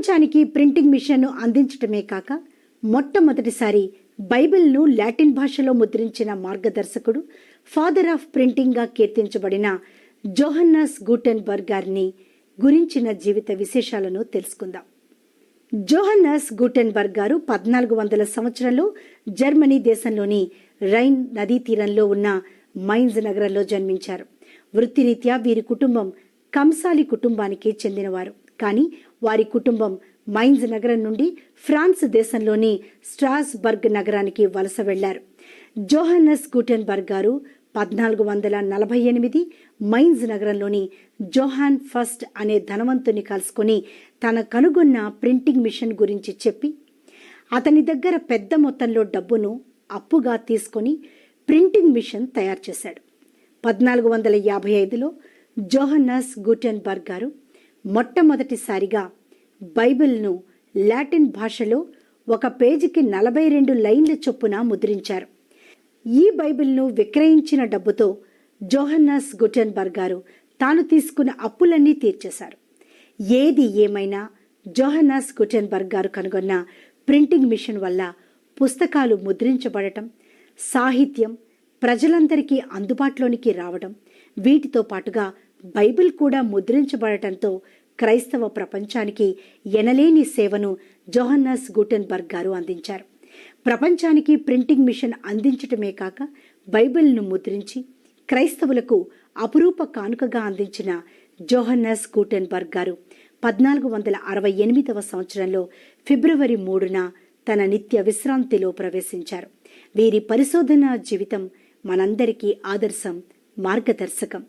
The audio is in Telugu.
ప్రపంచానికి ప్రింటింగ్ మిషన్ను అందించటమే కాక మొట్టమొదటిసారి బైబిల్ను లాటిన్ భాషలో ముద్రించిన మార్గదర్శకుడు, ఫాదర్ ఆఫ్ ప్రింటింగ్గా కీర్తించబడిన జోహన్నస్ గూటెన్బర్గ్ గారిని గురించిన జీవిత విశేషాలను తెలుసుకుందాం. జోహన్నస్ గూటెన్బర్గ్ గారు 1400 సంవత్సరంలో జర్మనీ దేశంలోని రైన్ నదీ తీరంలో ఉన్న మైన్స్ నగరంలో జన్మించారు. వృత్తిరీత్యా వీరి కుటుంబం కంసాలి కుటుంబానికి చెందినవారు. కానీ వారి కుటుంబం మైన్స్ నగరం నుండి ఫ్రాన్స్ దేశంలోని స్ట్రాస్బర్గ్ నగరానికి వలస వెళ్లారు. జోహన్నస్ గూటెన్బర్గ్ గారు 1448 మైన్స్ నగరంలోని జోహాన్ ఫస్ట్ అనే ధనవంతుని కలుసుకొని తన కనుగొన్న ప్రింటింగ్ మిషన్ గురించి చెప్పి అతని దగ్గర పెద్ద మొత్తంలో డబ్బును అప్పుగా తీసుకొని ప్రింటింగ్ మిషన్ తయారు చేశాడు. 1455లో జోహన్నస్ గూటెన్బర్గ్ గారు మొట్టమొదటిసారిగా బైబిల్ను లాటిన్ భాషలో ఒక పేజీకి 42 లైన్ల చొప్పున ముద్రించారు. ఈ బైబిల్ను విక్రయించిన డబ్బుతో జోహన్నస్ గూటెన్బర్గ్ గారు తాను తీసుకున్న అప్పులన్నీ తీర్చేశారు. ఏది ఏమైనా జోహన్నస్ గూటెన్బర్గ్ గారు కనుగొన్న ప్రింటింగ్ మిషన్ వల్ల పుస్తకాలు ముద్రించబడటం, సాహిత్యం ప్రజలందరికీ అందుబాటులోనికి రావడం, వీటితో పాటుగా బైబిల్ కూడా ముద్రించబడటంతో క్రైస్తవ ప్రపంచానికి ఎనలేని సేవను జోహన్నస్ గూటెన్బర్గ్ గారు అందించారు. ప్రపంచానికి ప్రింటింగ్ మిషన్ అందించటమే కాక బైబిల్ను ముద్రించి క్రైస్తవులకు అపురూప కానుకగా అందించిన జోహన్నస్ గూటెన్బర్గ్ గారు 1468వ సంవత్సరంలో ఫిబ్రవరి 3న తన నిత్య విశ్రాంతిలో ప్రవేశించారు. వీరి పరిశోధనా జీవితం మనందరికీ ఆదర్శం, మార్గదర్శకం.